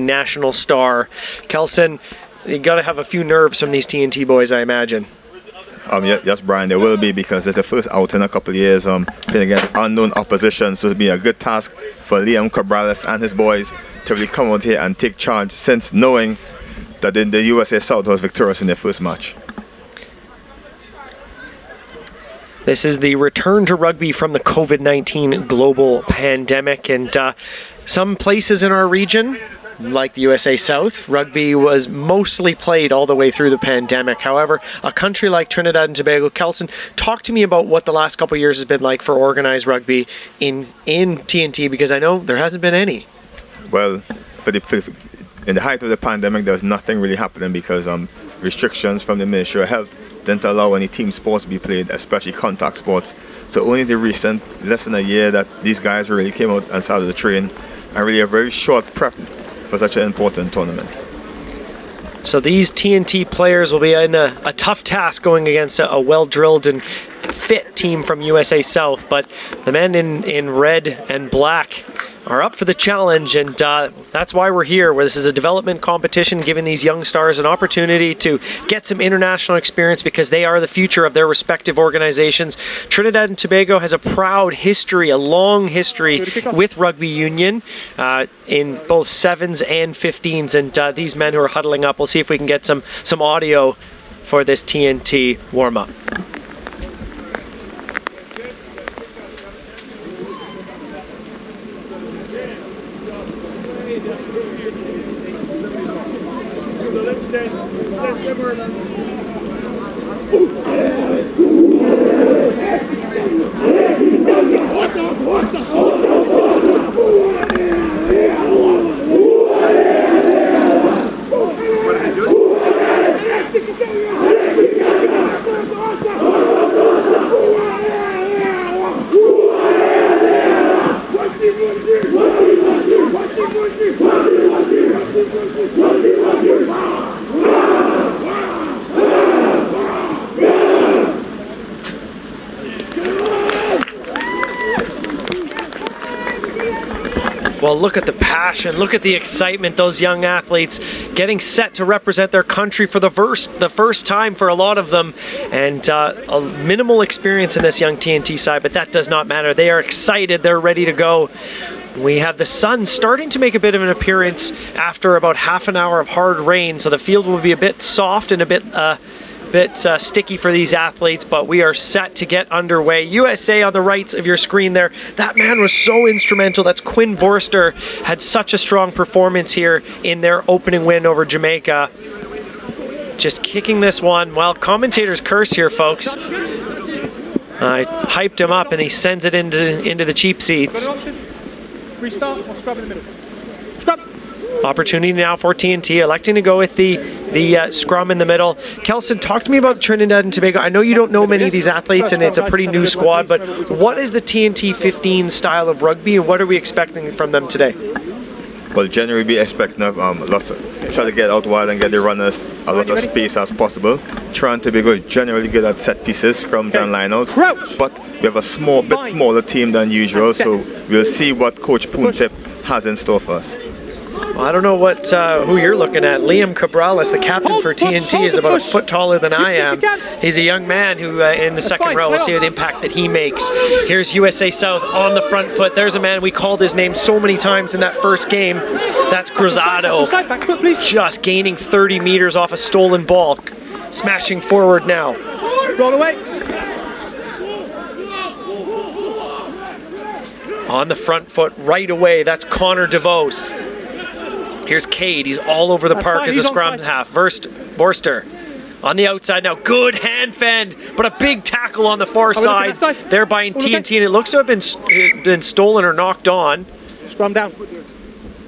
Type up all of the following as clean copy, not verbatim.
national star. Kelson, you got to have a few nerves from these TNT boys, I imagine. Yes, Brian, there will be, because it's the first out in a couple of years playing against unknown opposition. So it'll be a good task for Liam Cabrales and his boys to really come out here and take charge, since knowing that the USA South was victorious in their first match. This is the return to rugby from the COVID-19 global pandemic, and some places in our region, like the USA South, rugby was mostly played all the way through the pandemic. However, a country like Trinidad and Tobago, Kelson, talk to me about what the last couple of years has been like for organized rugby in TNT, because I know there hasn't been any. Well, in the height of the pandemic, there was nothing really happening, because restrictions from the Ministry of Health didn't allow any team sports to be played, especially contact sports. So only the recent, less than a year, that these guys really came out and started to train, and really a very short prep for such an important tournament. So these TNT players will be in a tough task going against a well-drilled and fit team from USA South, but the men in red and black are up for the challenge, and that's why we're here, where this is a development competition, giving these young stars an opportunity to get some international experience, because they are the future of their respective organizations. Trinidad and Tobago has a proud history, a long history with rugby union in both 7s and 15s, and these men who are huddling up, we'll see if we can get some audio for this TNT warm-up. Well, look at the passion, look at the excitement, those young athletes getting set to represent their country for the first time for a lot of them, and a minimal experience in this young TNT side, but that does not matter. They are excited, they're ready to go. We have the sun starting to make a bit of an appearance after about half an hour of hard rain, so the field will be a bit soft and a bit sticky for these athletes, but we are set to get underway. USA on the right of your screen there. That man was so instrumental. That's Quinn Vorster. Had such a strong performance here in their opening win over Jamaica. Just kicking this one. Well, commentators curse here, folks. I hyped him up and he sends it into the cheap seats. Restart or scrub in the middle? Scrub! Opportunity now for TNT, electing to go with the scrum in the middle. Kelson, talk to me about Trinidad and Tobago. I know you don't know many of these athletes, and it's a pretty new squad, but what is the TNT 15 style of rugby, and what are we expecting from them today? Well, generally we expect lots of, try to get out wide and get the runners a lot of space as possible. Trying to be good, generally good at set pieces, scrums and lineouts, but we have a bit smaller team than usual, so we'll see what Coach Poontip has in store for us. Well, I don't know who you're looking at. Liam Cabrales, the captain for TNT, is about a foot taller than I am. He's a young man who, in the second row, we'll see the impact that he makes. Here's USA South on the front foot. There's a man we called his name so many times in that first game. That's Cruzado, just gaining 30 meters off a stolen ball. Smashing forward now. Roll away. On the front foot right away, that's Connor DeVos. Here's Cade, he's all over the park as a scrum half. Vorster on the outside now, good hand fend, but a big tackle on the far side there by TNT, and it looks to have been stolen or knocked on. Scrum down.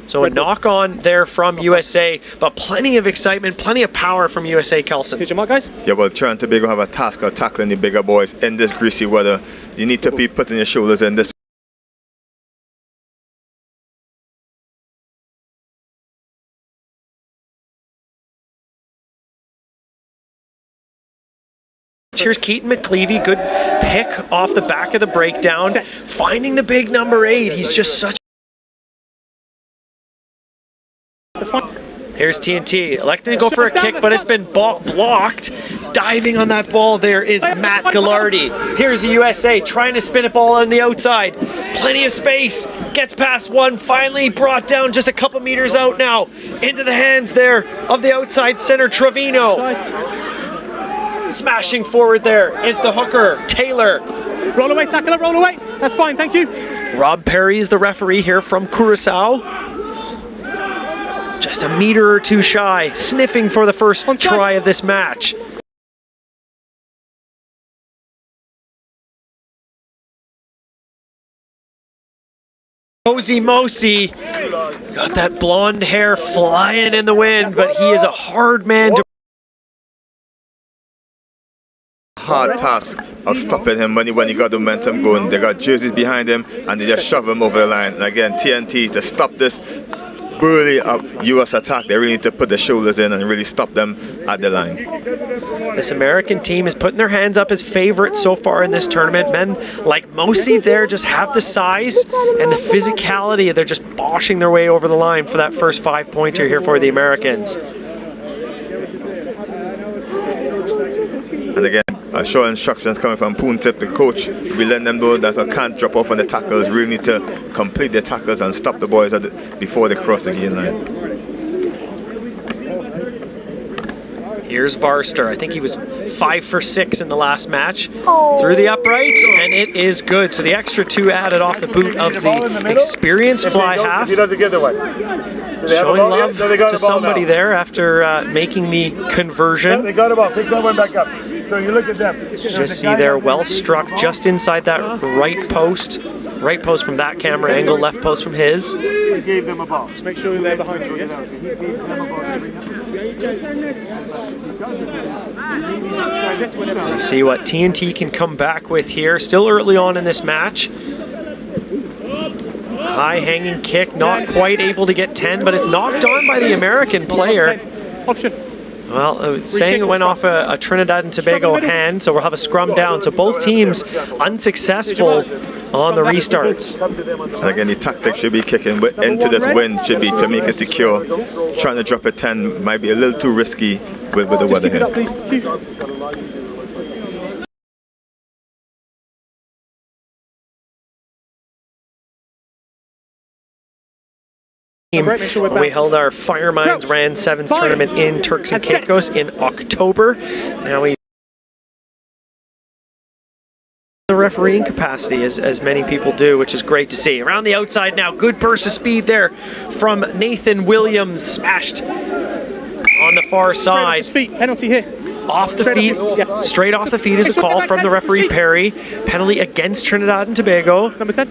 So a knock on there from USA, but plenty of excitement, plenty of power from USA, Kelson. Here's your mark, guys. Yeah, well, Trinidad and Tobago have a task of tackling the bigger boys in this greasy weather. You need to be putting your shoulders in this. Here's Keaton McCleavey, good pick off the back of the breakdown, finding the big number 8. He's just such That's fine. Here's TNT, elected to go for a kick, but it's been blocked. Diving on that ball there is Matt Gillardi. Here's the USA trying to spin a ball on the outside. Plenty of space, gets past one, finally brought down just a couple meters out now. Into the hands there of the outside center, Trevino. Smashing forward there is the hooker, Taylor. Roll away, tackle, roll away. That's fine, thank you. Rob Perry is the referee here from Curacao. Just a meter or two shy, sniffing for the first try of this match. Cozy Mosi got that blonde hair flying in the wind, but he is a hard man to... Hard task of stopping him when he got the momentum going. They got jerseys behind him and they just shove him over the line. And again, TNT to stop this burly US attack, they really need to put the shoulders in and really stop them at the line. This American team is putting their hands up as favorites so far in this tournament. Men like Mosi there just have the size and the physicality. They're just boshing their way over the line for that first 5-pointer here for the Americans. And again, short instructions coming from Poon Tip, the coach. We let them know that I can't drop off on the tackles. Really need to complete their tackles and stop the boys before they cross the gain line. Here's Varster. I think he was 5 for 6 in the last match. Through the uprights, and it is good. So the extra 2 added off the boot of the experienced fly half. Showing love to somebody there after making the conversion. They got him off. He's going back up. So you look at them. Just see there, well struck just inside that right post. Right post from that camera angle, left post from his. He gave them a ball. Just make sure you lay behind you, yes? Let's see what TNT can come back with here. Still early on in this match. High hanging kick, not quite able to get 10, but it's knocked on by the American player. Option. Well, saying it went off a Trinidad and Tobago hand, so we'll have a scrum down. So both teams unsuccessful on the restarts. And again, the tactic should be kicking into this wind, should be to make it secure. Trying to drop a 10 might be a little too risky with the weather here. We held our Firemines Ran Sevens tournament in Turks and Caicos in October. Now we the refereeing capacity as many people do, which is great to see. Around the outside now, good burst of speed there from Nathan Williams, smashed on the far side. Penalty here. Off the feet, straight off the feet is the call from the referee Perry. Penalty against Trinidad and Tobago. Number 10.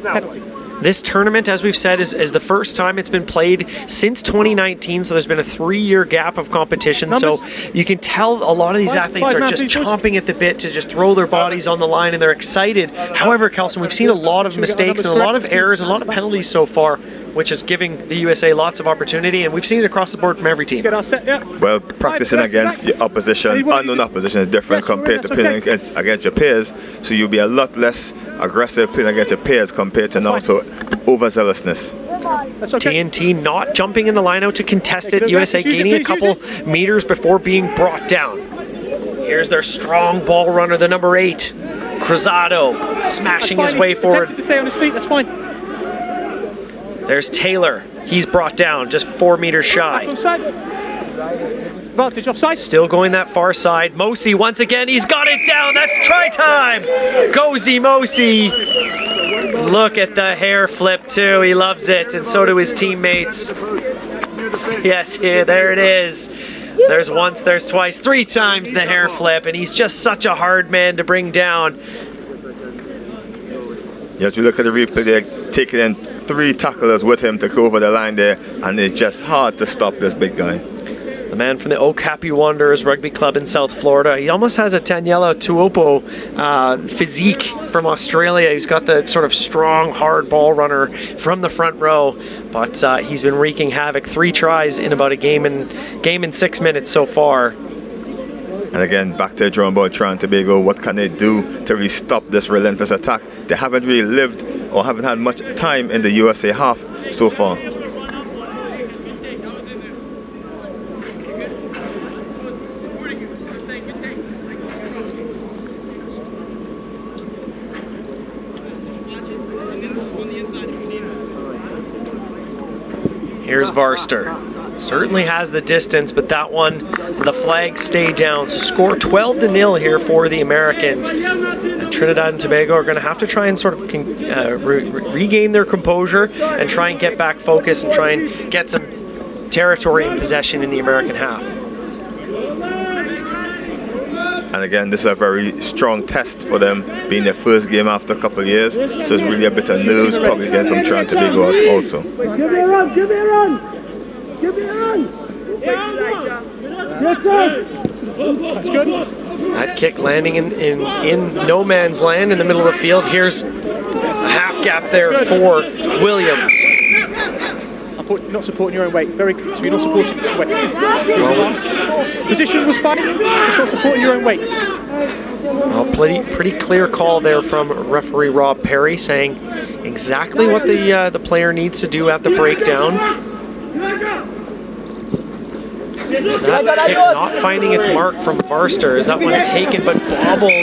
Penalty. This tournament, as we've said, is the first time it's been played since 2019, so there's been a 3-year gap of competition. So you can tell a lot of these athletes are just chomping at the bit to just throw their bodies on the line, and they're excited. However, Kelson, we've seen a lot of mistakes and a lot of errors and a lot of penalties so far, which is giving the USA lots of opportunity, and we've seen it across the board from every team. Well, practicing against your opposition, unknown opposition, is different compared to playing against your peers, so you'll be a lot less aggressive playing against your peers compared to now, so overzealousness. TNT not jumping in the line out to contest it. USA gaining a couple meters before being brought down. Here's their strong ball runner, the number 8, Cruzado, smashing his way forward. To stay on his feet, that's fine. There's Taylor. He's brought down, just 4 meters shy. Advantage offside. Still going that far side. Mosi once again, he's got it down. That's try time. Cozy Mosi. Look at the hair flip too. He loves it, and so do his teammates. Yes, here, there it is. There's once, there's twice, 3 times the hair flip, and he's just such a hard man to bring down. Yes, we look at the replay, they're taking in 3 tacklers with him to go over the line there, and it's just hard to stop this big guy. The man from the Okapi Wanderers Rugby Club in South Florida. He almost has a Taniela Tuopo physique from Australia. He's got the sort of strong, hard ball runner from the front row, but he's been wreaking havoc. 3 tries in about a game in 6 minutes so far. And again, back to the drawing board, Trinidad and Tobago. What can they do to really stop this relentless attack? They haven't really lived or haven't had much time in the USA half so far. Here's Varster. Certainly has the distance, but that one, the flag stayed down. So score 12-0 here for the Americans. And Trinidad and Tobago are going to have to try and sort of regain their composure and try and get back focus and try and get some territory and possession in the American half. And again, this is a very strong test for them, being their first game after a couple of years. So it's really a bit of nerves probably against from Trinidad and Tobago also. Give me a run, give me a run! Give me a run! That's good. That kick landing in no man's land in the middle of the field. Here's a half gap there for Williams. Not supporting your own weight. Very good to be not supporting your own weight. Position was fine. Just not supporting your own weight. Well, pretty clear call there from referee Rob Perry, saying exactly what the player needs to do at the breakdown. That kick not finding its mark from Varster. Is that one taken but bobbled?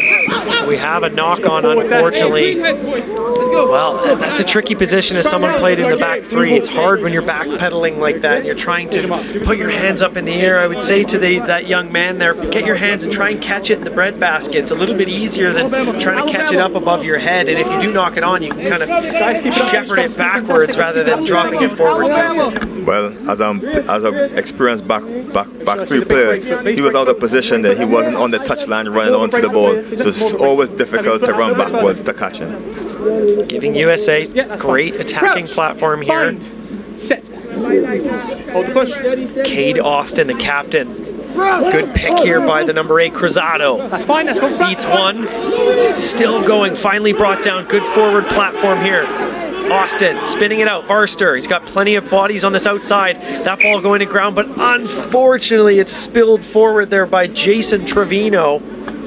So we have a knock on, unfortunately. Well, that's a tricky position as someone played in the back three. It's hard when you're backpedaling like that and you're trying to put your hands up in the air. I would say to that young man there, get your hands and try and catch it in the bread basket. It's a little bit easier than trying to catch it up above your head, and if you do knock it on, you can kind of shepherd it backwards rather than dropping it forward. Well, as an experienced back three player, he was out of position there. He wasn't on the touchline running onto the ball, so it's always difficult to run backwards to catch him. Giving USA great attacking platform here. Set. Hold the push. Cade Austin, the captain. Good pick here by the number 8, Cruzado. That's fine, that's good. Beats one. Still going, finally brought down. Good forward platform here. Austin spinning it out. Varster, he's got plenty of bodies on this outside. That ball going to ground, but unfortunately it's spilled forward there by Jason Trevino.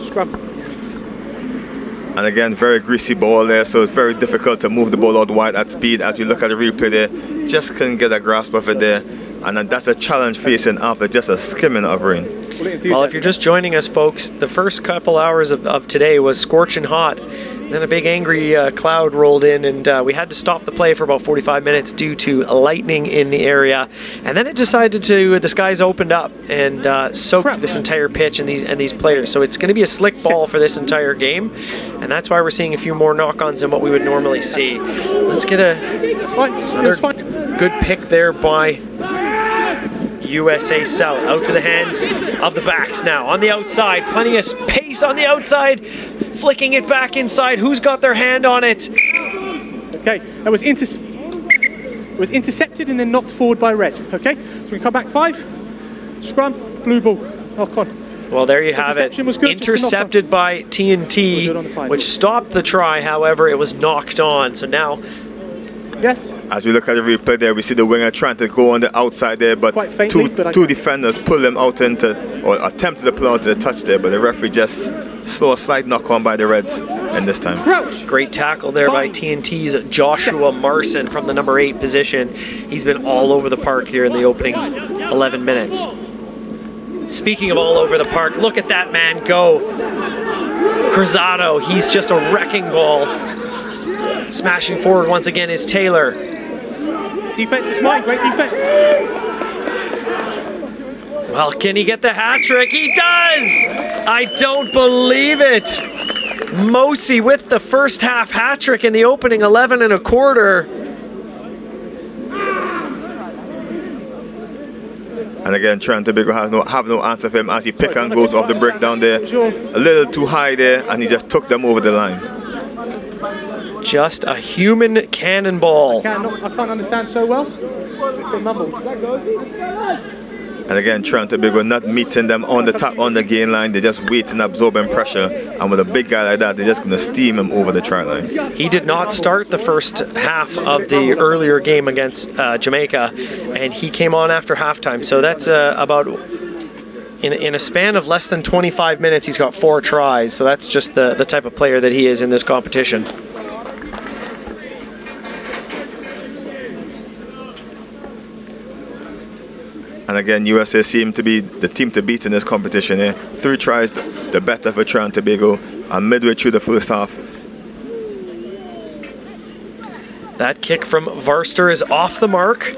Scrum. And again, very greasy ball there, so it's very difficult to move the ball out wide at speed. As you look at the replay there, just couldn't get a grasp of it there. And that's a challenge facing after just a skimming of rain. Well, if you're just joining us, folks, the first couple hours of today was scorching hot. Then a big angry cloud rolled in, and we had to stop the play for about 45 minutes due to lightning in the area. And then it decided the skies opened up and soaked this entire pitch and these players. So it's going to be a slick ball for this entire game, and that's why we're seeing a few more knock-ons than what we would normally see. Let's get another good pick there by USA South. Out to the hands of the backs now. On the outside, plenty of pace on the outside. Flicking it back inside. Who's got their hand on it? Okay, that was intercepted and then knocked forward by red. Okay, so we come back 5. Scrum, blue ball. Knock on. Well, there you have it. Intercepted by TNT, which stopped the try. However, it was knocked on. So now, yes. As we look at the replay there, we see the winger trying to go on the outside there, but faintly, two defenders pull him out into, or attempted to pull out to the touch there, but the referee just saw a slight knock on by the Reds in this time. Great tackle there by TNT's Joshua Marson from the number 8 position. He's been all over the park here in the opening 11 minutes. Speaking of all over the park, look at that man go. Cruzado, he's just a wrecking ball. Smashing forward once again is Taylor. Defense is fine, great defense. Well, can he get the hat trick? He does! I don't believe it. Mosi with the first half hat trick in the opening 11 1/4. And again, Trinidad and Tobago have no answer for him as he pick and goes off the break down there. A little too high there, and he just took them over the line. Just a human cannonball. I can't understand so well. And again, Trinidad and Tobago not meeting them on the gain line. They're just waiting, absorbing pressure. And with a big guy like that, they're just going to steam him over the try line. He did not start the first half of the earlier game against Jamaica, and he came on after halftime. So that's about in a span of less than 25 minutes, he's got 4 tries. So that's just the type of player that he is in this competition. And again, USA seem to be the team to beat in this competition here. 3 tries, the better for Trinidad and Tobago, and midway through the first half. That kick from Varster is off the mark.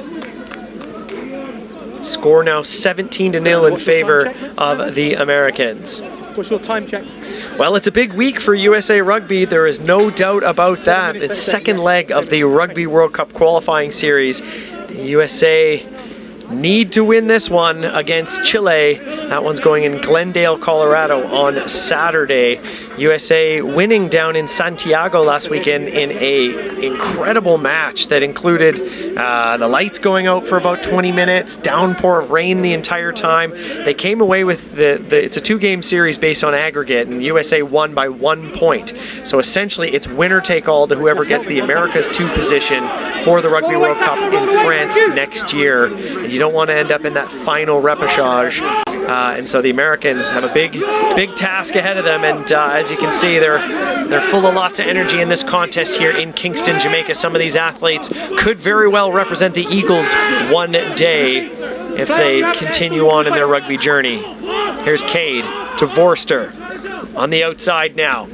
Score now 17-0 in favor of the Americans. What's your time check? Well, it's a big week for USA Rugby. There is no doubt about that. It's second leg of the Rugby World Cup qualifying series. The USA need to win this one against Chile. That one's going in Glendale, Colorado on Saturday. USA winning down in Santiago last weekend in a incredible match that included the lights going out for about 20 minutes, downpour of rain the entire time. They came away with it's a 2-game series based on aggregate, and USA won by 1 point. So essentially it's winner take all to whoever gets the Americas 2 position for the Rugby World Cup in France next year. And you don't want to end up in that final repechage. And so the Americans have a big task ahead of them, and as you can see, they're full of lots of energy in this contest here in Kingston, Jamaica. Some of these athletes could very well represent the Eagles one day if they continue on in their rugby journey. Here's Cade to Vorster on the outside now.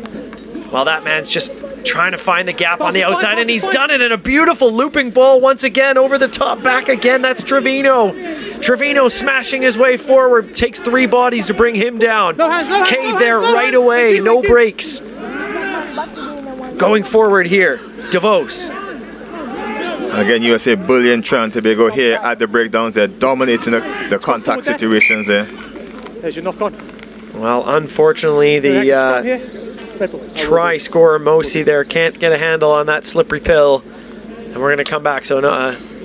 While that man's just trying to find the gap on the outside, and he's done it in a beautiful looping ball once again, over the top, back again. That's Trevino. Trevino smashing his way forward, takes 3 bodies to bring him down. Cade there right away, no breaks. Going forward here, DeVos. Again, USA bullying Trinidad and Tobago here at the breakdowns. They're dominating the contact situations there. There's your knock on. Well, unfortunately, the try scorer Mosi there can't get a handle on that slippery pill, and we're going to come back. So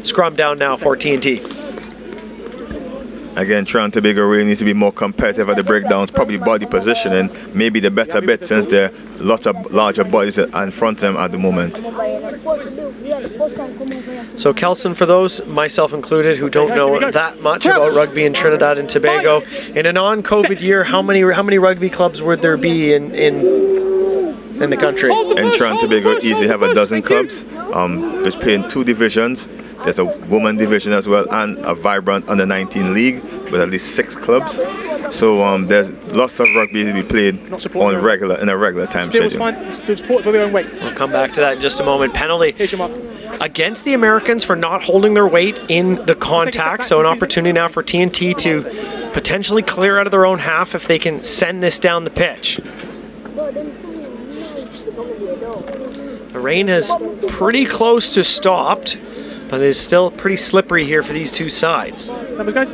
scrum down now for TNT. Again, Trinidad and Tobago really needs to be more competitive at the breakdowns, probably body positioning, maybe the better bit, since there are lots of larger bodies in front of them at the moment. So Kelson, for those, myself included, who don't know that much about rugby in Trinidad and Tobago, in a non-COVID year, how many rugby clubs would there be in the country? In Trinidad and Tobago, easily have a dozen clubs. There's playing 2 divisions. There's a women division as well, and a vibrant under-19 league with at least 6 clubs. So there's lots of rugby to be played in a regular time schedule. We'll come back to that in just a moment. Penalty against the Americans for not holding their weight in the contact. So an opportunity now for TNT to potentially clear out of their own half if they can send this down the pitch. The rain has pretty close to stopped, but it's still pretty slippery here for these 2 sides. Numbers, guys.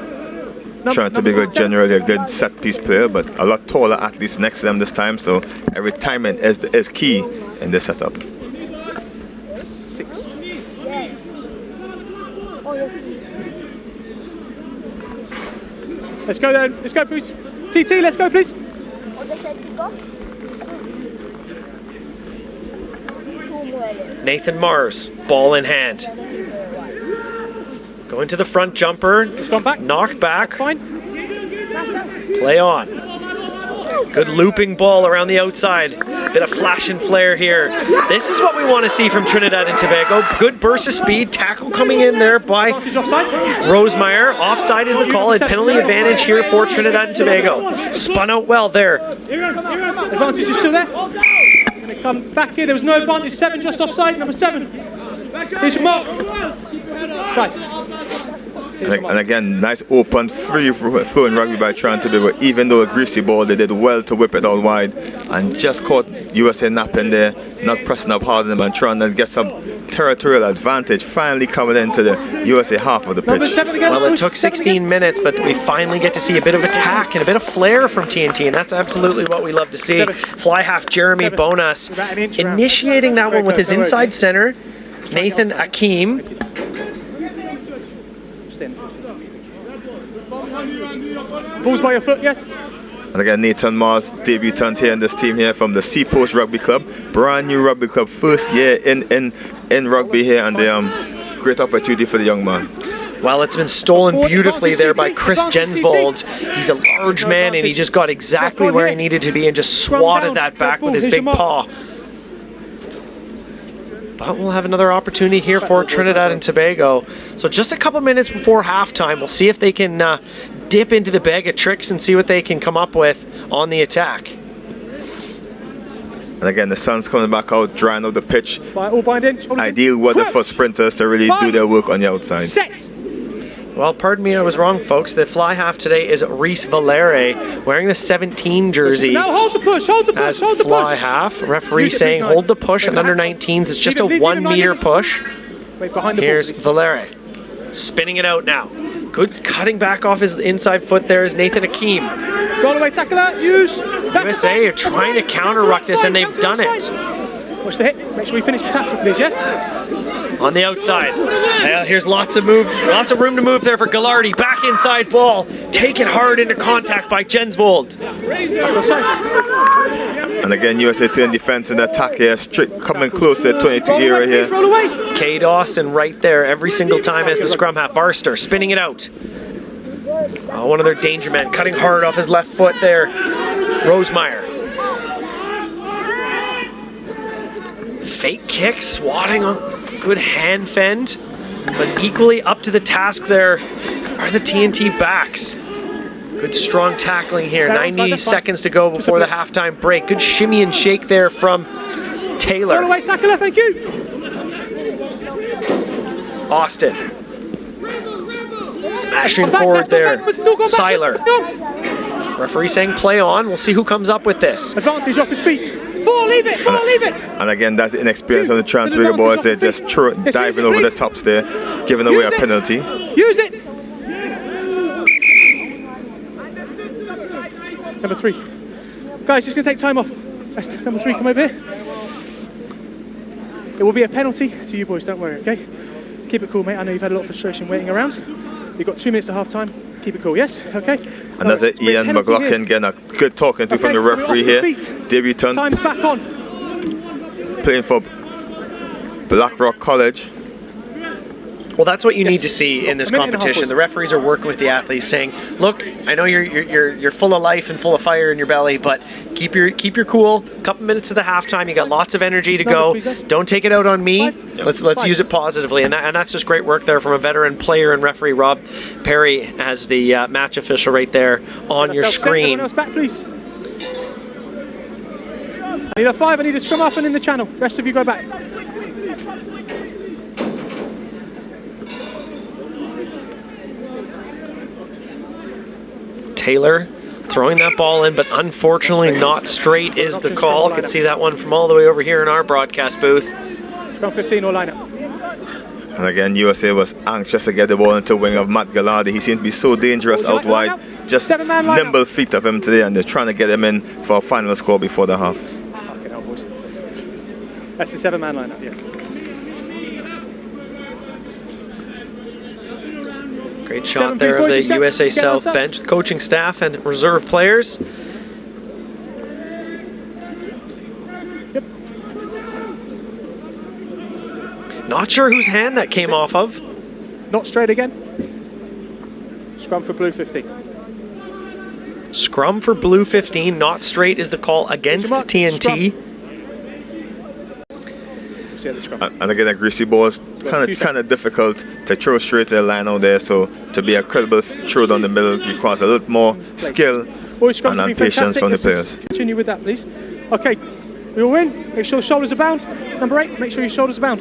Trying to be generally a good set piece player, but a lot taller athletes next to them this time, so every timing is key in this setup. 6. Let's go then. Let's go, Bruce. TT, let's go, please. Nathan Mars, ball in hand. Going to the front jumper. It's gone back. Knocked back. That's fine. Play on. Good looping ball around the outside. Bit of flash and flare here. This is what we want to see from Trinidad and Tobago. Good burst of speed. Tackle coming in there by Rosemeyer. Offside is the call. A penalty advantage here for Trinidad and Tobago. Spun out well there. Advantage is still there. Going to come back here. There was no advantage. 7 just offside. Number 7. Here's your mark. Offside. And again, nice open, free flowing rugby by Trinidad and Tobago. Even though a greasy ball, they did well to whip it all wide and just caught USA napping there, not pressing up hard on them, and trying to get some territorial advantage, finally coming into the USA half of the pitch. Well, it took 16 minutes, but we finally get to see a bit of attack and a bit of flair from TNT, and that's absolutely what we love to see. Fly half Jeremy Bonas initiating that one with his inside center, Nathan Akeem. Balls by your foot, yes. And again, Nathan Mars, debutant here in this team here from the Seapost Rugby Club. Brand new rugby club, first year in rugby here, and great opportunity for the young man. Well, it's been stolen beautifully there by Chris Jensvold. He's a large man, and he just got exactly where he needed to be and just swatted that back with his big paw. But we'll have another opportunity here for Trinidad and Tobago. So just a couple minutes before halftime, we'll see if they can dip into the bag of tricks and see what they can come up with on the attack. And again, the sun's coming back out, drying out the pitch. All bind in. Ideal weather for sprinters to really do their work on the outside. Set. Well, pardon me, I was wrong, folks. The fly half today is Reese Valere, wearing the 17 jersey. Now hold the push, hold the push, hold the push. Fly half. Referee saying hold the push, and under 19s, it's just a 1 meter push. Wait, behind the Here's Valere, spinning it out now. Good cutting back off his inside foot there is Nathan Akeem. Roll away tackler, use. USA are trying to counter-ruck this, and they've done it. Watch the hit. Make sure we finish the tackle, please, yes? On the outside. Here's lots of room to move there for Gallardi. Back inside ball. Taken hard into contact by Jensvold. And again, USA in defense and attack here. Strict coming close to the 22 area here. Cade Austin right there every single time as the scrum half. Barster spinning it out. One of their danger men cutting hard off his left foot there. Rosemeyer. Fake kick, swatting on. Good hand fend, but equally up to the task there are the TNT backs. Good strong tackling here. 90 seconds to go before the halftime break. Good shimmy and shake there from Taylor. Roll away tackler, thank you. Austin. Smashing forward there. Seiler. Referee saying play on. We'll see who comes up with this. Advantage off his feet. Four, leave it, leave it. And again, that's the inexperience on the Tobago boys. They're just diving over the tops there, giving away a penalty. Use it. Number 3. Guys, just going to take time off. That's number 3, come over here. It will be a penalty to you boys, don't worry, okay? Keep it cool, mate. I know you've had a lot of frustration waiting around. You've got 2 minutes to half time. Keep it cool, yes? Okay? And that's Ian McLaughlin getting a good talking to from the referee here. Debutant. Time's back on. Playing for Blackrock College. Well, that's what you need to see in this competition. The referees are working with the athletes, saying, "Look, I know you're full of life and full of fire in your belly, but keep your cool. A couple minutes to the halftime. You got lots of energy to go. Don't take it out on me. Let's use it positively." And that's just great work there from a veteran player and referee Rob Perry as the match official right there on your screen. Back, please. I need a 5. I need a scrum off and in the channel. Rest of you go back. Taylor throwing that ball in, but unfortunately not straight is the call. You can see that one from all the way over here in our broadcast booth. Scrum 15 or line up. And again, USA was anxious to get the ball into the wing of Matt Gallardi. He seemed to be so dangerous out wide. Just nimble feet of him today, and they're trying to get him in for a final score before the half. Okay, no, boys. That's the 7-man lineup, yes. Great shot there of the USA South bench, coaching staff and reserve players. Yep. Not sure whose hand that came off of. Not straight again. Scrum for blue 15. Scrum for blue 15, not straight is the call against TNT. And again, a greasy ball is kind of difficult to throw straight to the line out there. So to be a credible throw down the middle requires a little more skill and patience from the players. Continue with that, please. Okay, we all in. Make sure shoulders are bound. Number 8, make sure your shoulders are bound.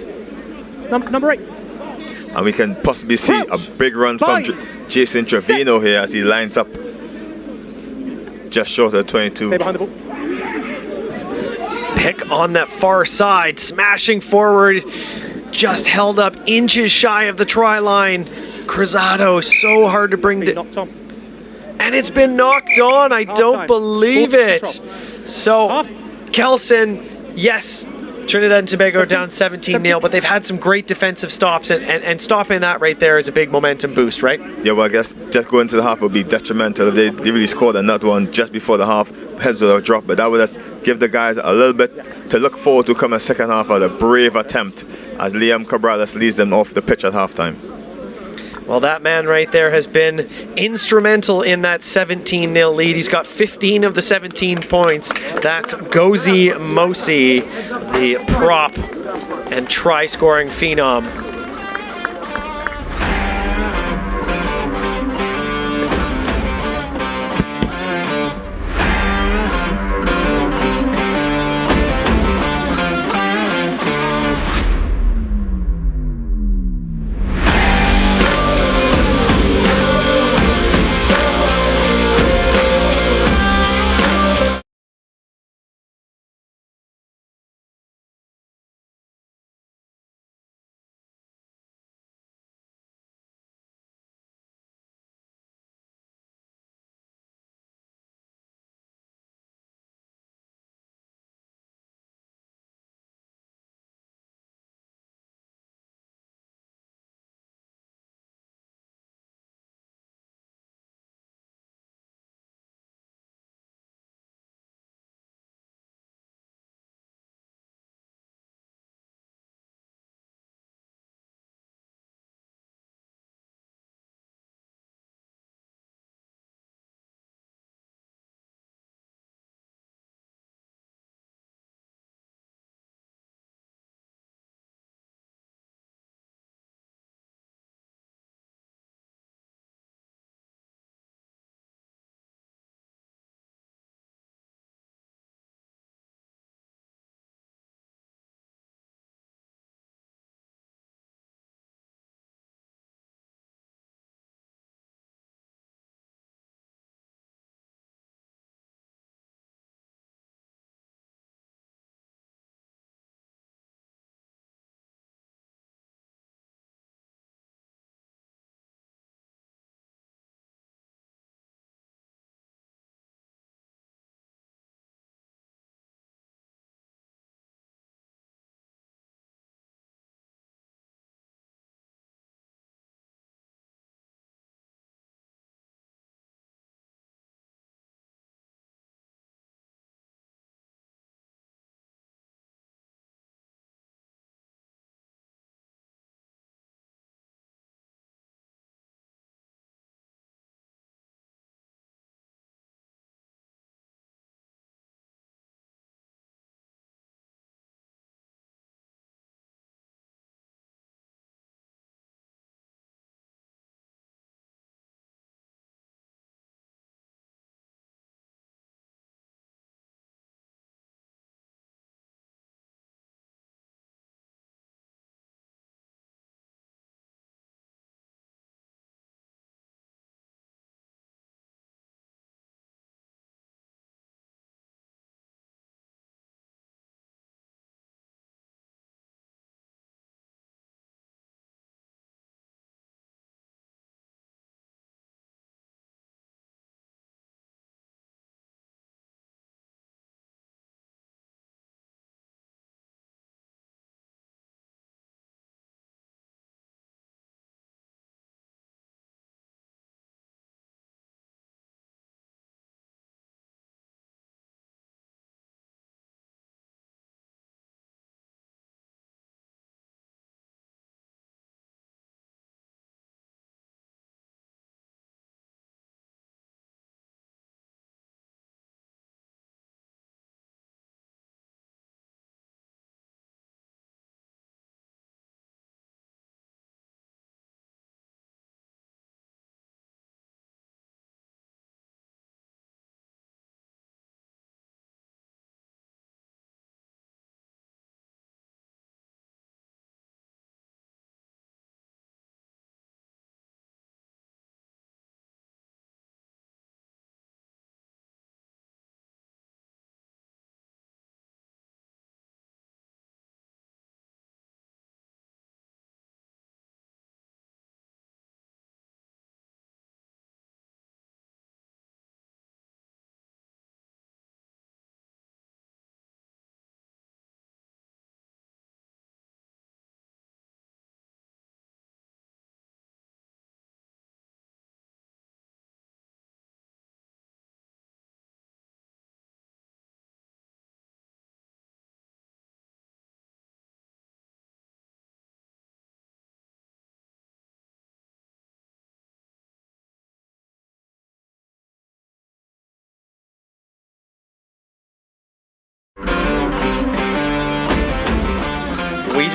Number 8. And we can possibly see a big run from Jason Trevino here as he lines up just short of 22. Stay behind the ball. Pick on that far side, smashing forward, just held up inches shy of the try line. Cruzado, so hard to bring to. And it's been knocked on, I don't believe it. So, Kelson, yes, Trinidad and Tobago are down 17-0, but they've had some great defensive stops, and stopping that right there is a big momentum boost, right? Yeah, well, I guess just going to the half would be detrimental if they really scored another one just before the half. Heads would have dropped, but that would just give the guys a little bit to look forward to come in the second half of a brave attempt as Liam Cabrales leads them off the pitch at halftime. Well, that man right there has been instrumental in that 17-0 lead. He's got 15 of the 17 points. That's Gozi Mosi, the prop and try-scoring phenom.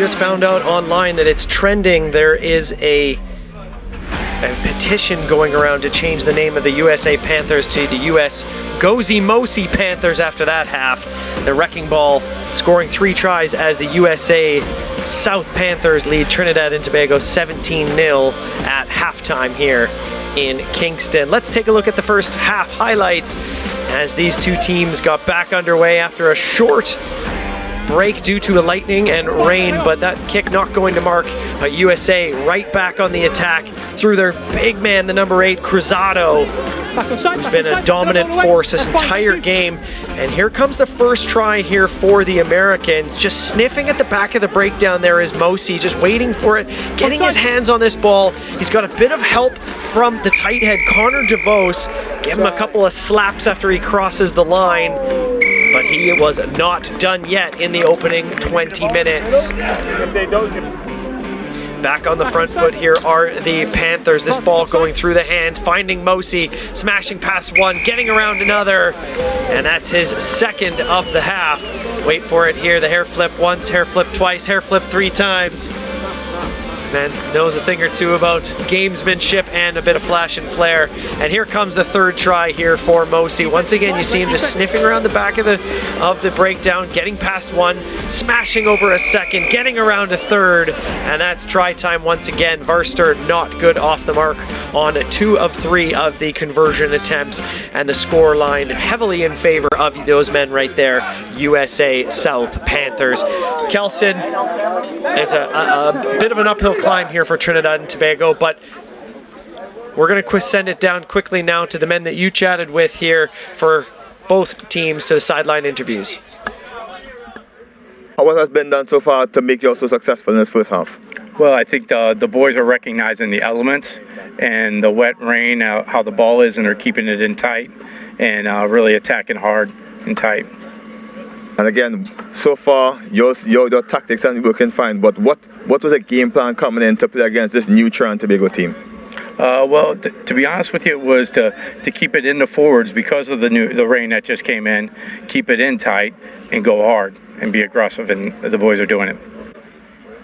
just found out online that it's trending. There is a petition going around to change the name of the USA Panthers to the US Gozy Mosi Panthers after that half. The Wrecking Ball scoring 3 tries as the USA South Panthers lead Trinidad and Tobago 17-0 at halftime here in Kingston. Let's take a look at the first half highlights as these two teams got back underway after a short break due to lightning and rain, but that kick not going to mark. USA right back on the attack through their big man, the number 8, Cruzado, who's been a dominant force this entire game. And here comes the first try here for the Americans. Just sniffing at the back of the breakdown there is Mosi, just waiting for it, getting his hands on this ball. He's got a bit of help from the tight head, Connor DeVos. Give him a couple of slaps after he crosses the line. But he was not done yet in the opening 20 minutes. Back on the front foot here are the Panthers. This ball going through the hands, finding Mosi, smashing past one, getting around another, and that's his second of the half. Wait for it here, the hair flip once, hair flip twice, hair flip 3 times. Man knows a thing or two about gamesmanship and a bit of flash and flare. And here comes the third try here for Mosi. Once again, you see him just sniffing around the back of the breakdown, getting past one, smashing over a second, getting around a third, and that's try time once again. Varster not good off the mark on 2 of 3 of the conversion attempts, and the score line heavily in favor of those men right there, USA South Panthers. Kelson, it's a bit of an uphill climb here for Trinidad and Tobago, but we're going to send it down quickly now to the men that you chatted with here for both teams to the sideline interviews. What has been done so far to make you so successful in this first half? Well, I think the boys are recognizing the elements and the wet rain, how the ball is, and they're keeping it in tight and really attacking hard and tight. And again, so far, your tactics are working fine, but what was the game plan coming in to play against this new Trinidad and Tobago team? Well, to be honest with you, it was to keep it in the forwards because of the rain that just came in, keep it in tight and go hard and be aggressive, and the boys are doing it.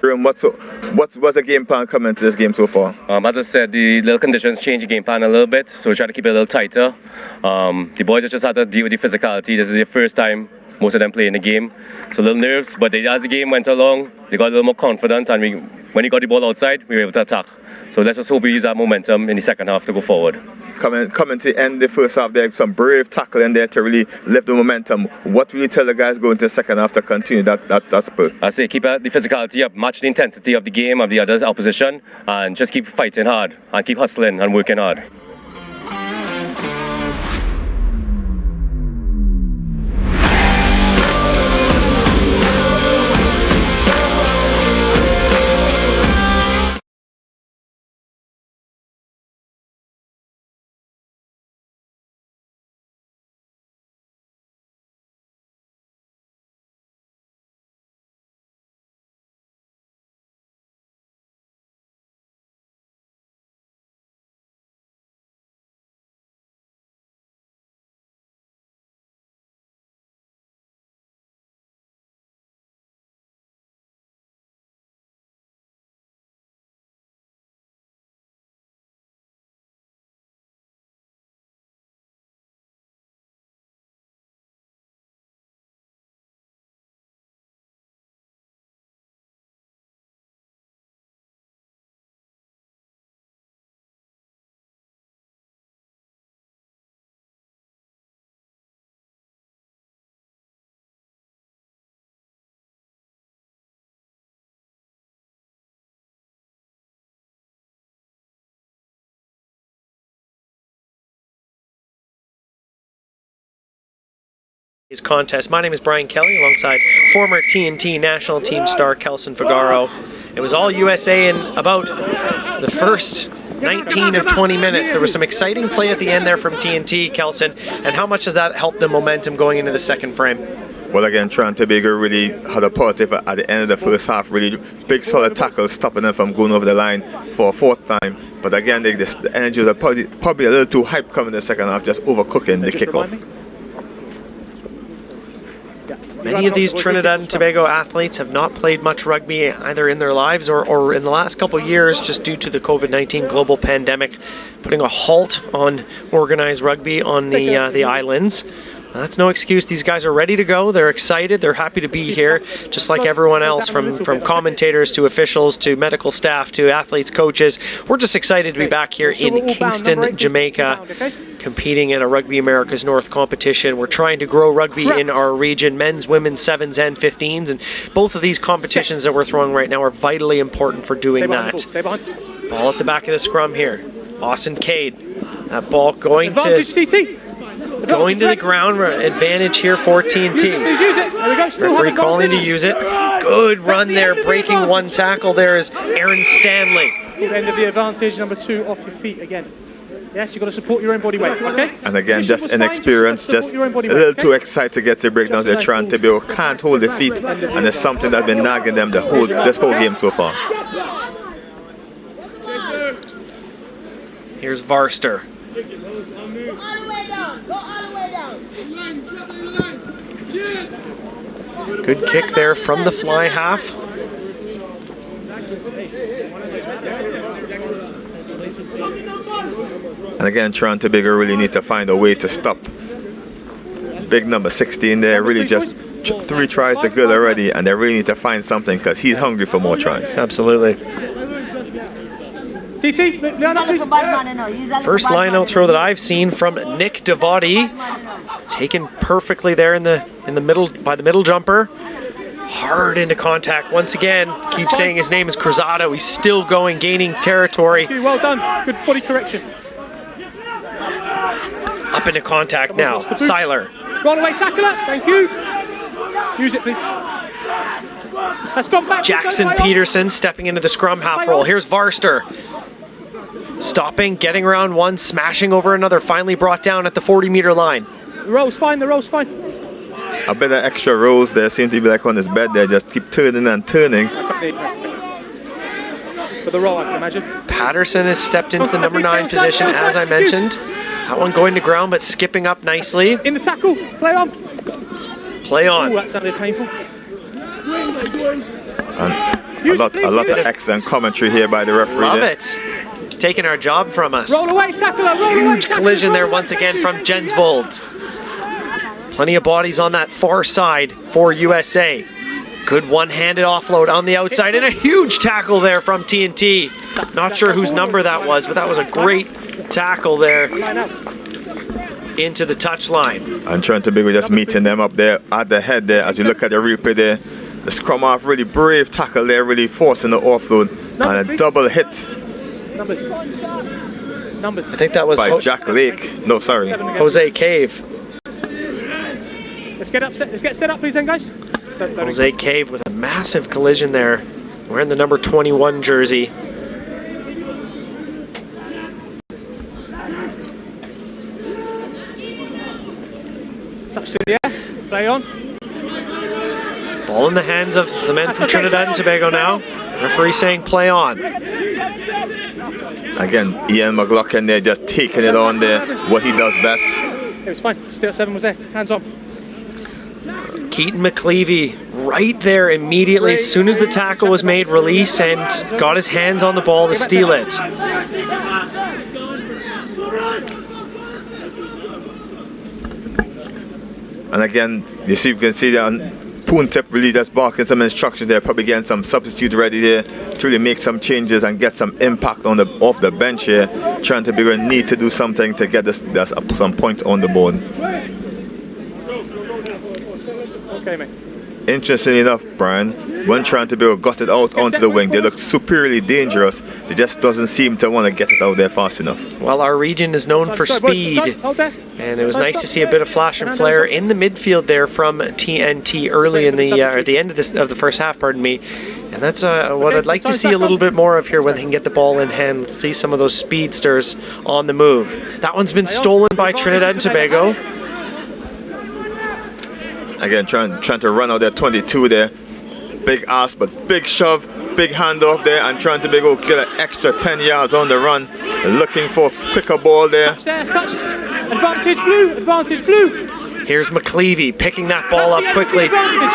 What's the game plan coming into this game so far? As I said, the little conditions changed the game plan a little bit, so we try to keep it a little tighter. The boys just had to deal with the physicality. This is their first time, most of them playing the game, so a little nerves, but as the game went along, they got a little more confident, and when he got the ball outside, we were able to attack. So let's just hope we use that momentum in the second half to go forward. Coming to the end of the first half, there's some brave tackle in there to really lift the momentum. What will you tell the guys going to the second half to continue that spurt? I say keep the physicality up, match the intensity of the game of the other opposition, and just keep fighting hard and keep hustling and working hard. Contest. My name is Brian Kelly alongside former TNT national team star Kelson Figaro. It was all USA in about the first 19 of 20 minutes. There was some exciting play at the end there from TNT, Kelson, and how much has that helped the momentum going into the second frame? Well, again, Trinidad and Tobago really had a positive at the end of the first half. Really big, solid tackles, stopping them from going over the line for a 4th time. But again, the energy was probably a little too hyped coming in the second half, just overcooking the kickoff. Many of these Trinidad and Tobago athletes have not played much rugby either in their lives or in the last couple of years, just due to the COVID-19 global pandemic, putting a halt on organized rugby on the islands. That's no excuse. These guys are ready to go. They're excited. They're happy to be here, just like everyone else, from commentators to officials to medical staff to athletes, coaches. We're just excited to be back here in Kingston, Jamaica, competing in a Rugby America's North competition. We're trying to grow rugby in our region, men's, women's, 7s and 15s, and both of these competitions that we're throwing right now are vitally important for doing that. Ball at the back of the scrum here. Austin Cade. That ball going to the ground. Advantage here for TNT. Referee calling to use it. Good run there. Breaking one tackle there is Aaron Stanley. End of the advantage, number 2 off your feet again. Yes, you've got to support your own body weight, okay? And again, just inexperience, just a little too excited to get the breakdowns. They're trying to build, can't hold the feet, and it's something that's been nagging them this whole game so far. Here's Varster. Good kick there from the fly half. And again, Tobago really need to find a way to stop big number 16 there. Really just 3 tries to good already, and they really need to find something because he's hungry for more tries. Absolutely. First line-out throw that I've seen from Nick Devati, taken perfectly there in the middle by the middle jumper. Hard into contact once again. Keep saying his name is Cruzado. He's still going, gaining territory. Well done. Good body correction. Up into contact now. Seiler. Roll away, tackler. Thank you. Use it, please. That's gone back. Jackson Peterson stepping into the scrum half roll. Here's Varster. Stopping, getting around one, smashing over another, finally brought down at the 40-meter line. The roll's fine, the roll's fine. A bit of extra rolls there, seems to be like on his bed there, just keep turning and turning. For the roll, I can imagine. Patterson has stepped into the number 9 position, as I mentioned. That one going to ground, but skipping up nicely. In the tackle, play on. Play on. Ooh, that sounded painful. And a lot of excellent commentary here by the referee. Love there. it. Taking our job from us. Roll away, tackler, roll away. Huge collision there once again from Jensvold. Plenty of bodies on that far side for USA. Good one-handed offload on the outside and a huge tackle there from TNT. Not sure whose number that was, but that was a great tackle there into the touchline. And Tobago just meeting them up there at the head there. As you look at the replay there, the scrum half really brave tackle there, really forcing the offload and a double hit. Numbers. I think that was by Jack Lake. No, sorry. Jose Cave. Let's get set up, please, then, guys. Jose Cave with a massive collision there. Wearing the number 21 jersey. Touch to the air. Play on. Ball in the hands of the men from Trinidad and Tobago now. Referee saying play on. Again, Ian McLaughlin there just taking it on there, what he does best. It was fine. Still 7 was there. Hands on. Keaton McLeavy right there immediately as soon as the tackle was made, release and got his hands on the ball to steal it. And again, you can see that Poon Tip really just barking some instructions there, probably getting some substitute ready there to really make some changes and get some impact on off the bench here. Trying to be able to need to do something to get some points on the board. Okay, mate. Interestingly enough, Brian, when Tobago got it out onto the wing, they looked superiorly dangerous. They just doesn't seem to want to get it out there fast enough. Well, our region is known for speed, and it was nice to see a bit of flash and flare in the midfield there from TNT early in the at the end of the first half, pardon me. And that's what I'd like to see a little bit more of here when they can get the ball in hand. Let's see some of those speedsters on the move. That one's been stolen by Trinidad and Tobago. Again, trying to run out there, 22 there. Big ass, but big shove, big handoff there, and Tobago get an extra 10 yards on the run. Looking for a quicker ball there. Touch. Advantage blue, advantage blue. Here's McCleavey picking that ball up quickly,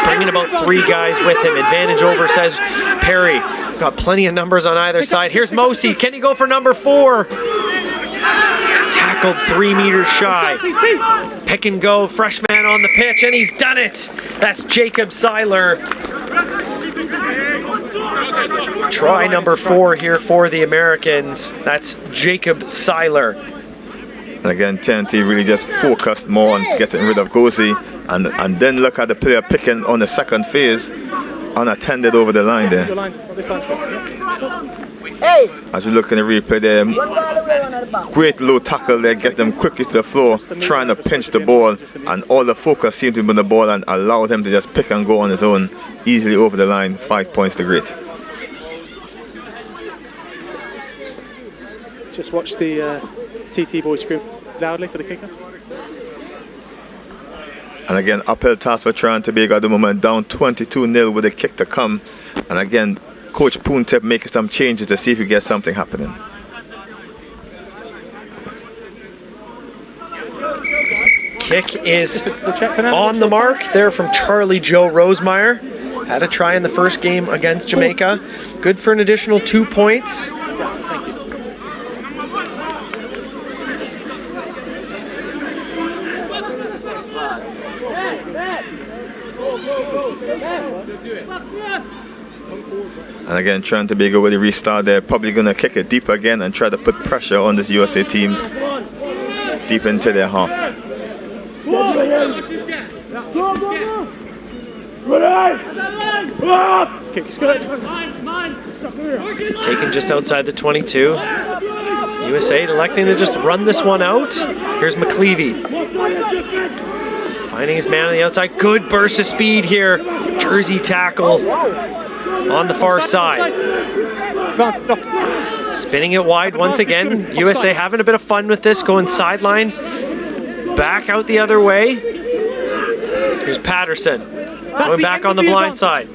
bringing about 3 guys with him. Advantage over, says Perry. Got plenty of numbers on either side. Here's Mosi. Can he go for number 4? Tackled 3 meters shy. Pick and go, freshman on the pitch, and he's done it. That's Jacob Seiler. Try number 4 here for the Americans. That's Jacob Seiler. And again, TNT really just focused more on getting rid of Gozi, and then look at the player picking on the second phase, unattended over the line there. As we look in the replay there, great low tackle there, get them quickly to the floor, trying to pinch the ball, and all the focus seemed to be on the ball and allowed him to just pick and go on his own, easily over the line. 5 points to great. Just watch the TT boys scream loudly for the kicker. And again, uphill task for Tobago at the moment, down 22-0 with a kick to come. And again, Coach Poontep making some changes to see if we get something happening. Kick is on the mark there from Charlie Joe Rosemeyer. Had a try in the first game against Jamaica. Good for an additional 2 points. And again, Tobago with the restart, they're probably going to kick it deep again and try to put pressure on this USA team deep into their half. Taken just outside the 22. USA electing to just run this one out. Here's McCleavey. Finding his man on the outside. Good burst of speed here. Jersey tackle on the far side. Spinning it wide once again. USA having a bit of fun with this, going sideline. Back out the other way. Here's Patterson. Going back on the blind side.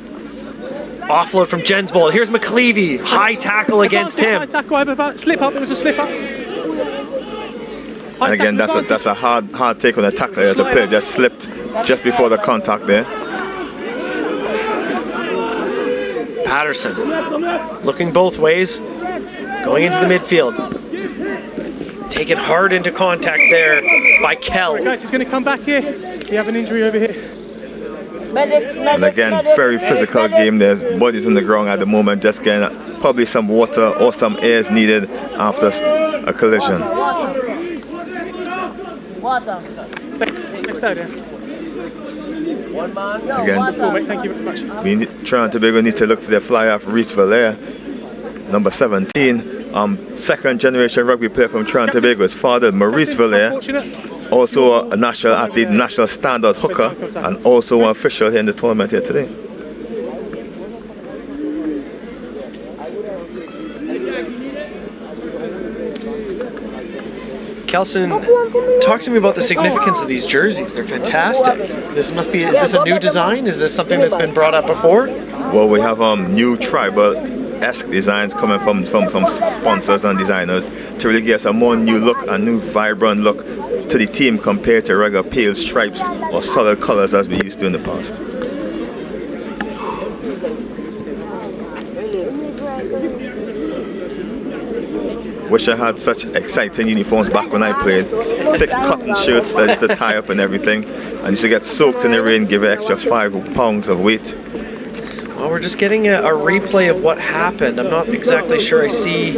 Offload from Jensbold. Here's McCleavey. High tackle against him. Slip up, it was a slip up. And again, that's a hard take on the tackler as the player just slipped just before the contact there. Patterson looking both ways, going into the midfield. Taken hard into contact there by Kell. Right, guys, he's going to come back here. You have an injury over here. And again, very physical game. There's bodies on the ground at the moment, just getting probably some water or some air is needed after a collision. Next out, yeah. Again, Thank you very much. Tobago needs to look to their fly off Reese Valère, number 17. Second generation rugby player from Tobago. His father, Maurice Valère, also a national athlete, national standout hooker, and also an official here in the tournament here today. Kelson, talk to me about the significance of these jerseys. They're fantastic. Is this a new design? Is this something that's been brought up before? Well, we have new tribal-esque designs coming from sponsors and designers to really give us a more new look, a new vibrant look to the team compared to regular pale stripes or solid colors as we used to in the past. Wish I had such exciting uniforms back when I played. Thick cotton shirts that used to tie up and everything, and used to get soaked in the rain, give it extra 5 pounds of weight. Well, we're just getting a replay of what happened. I'm not exactly sure I see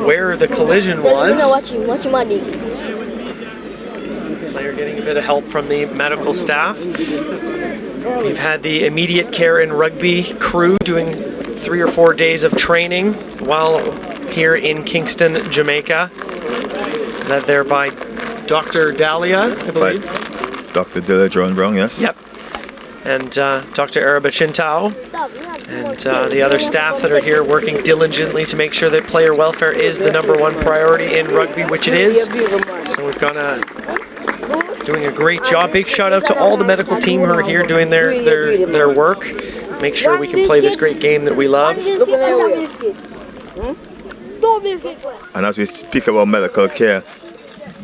where the collision was. Player getting a bit of help from the medical staff. We've had the immediate care and rugby crew doing 3 or 4 days of training while here in Kingston, Jamaica. Led there by Dr. Dahlia, I believe. Dr. Dilla John Brown, yes. Yep. And Dr. Araba Chintao. And the other staff that are here working diligently to make sure that player welfare is the #1 priority in rugby, which it is. So we've got doing a great job. Big shout out to all the medical team who are here doing their work. Make sure we can play this great game that we love. And as we speak about medical care,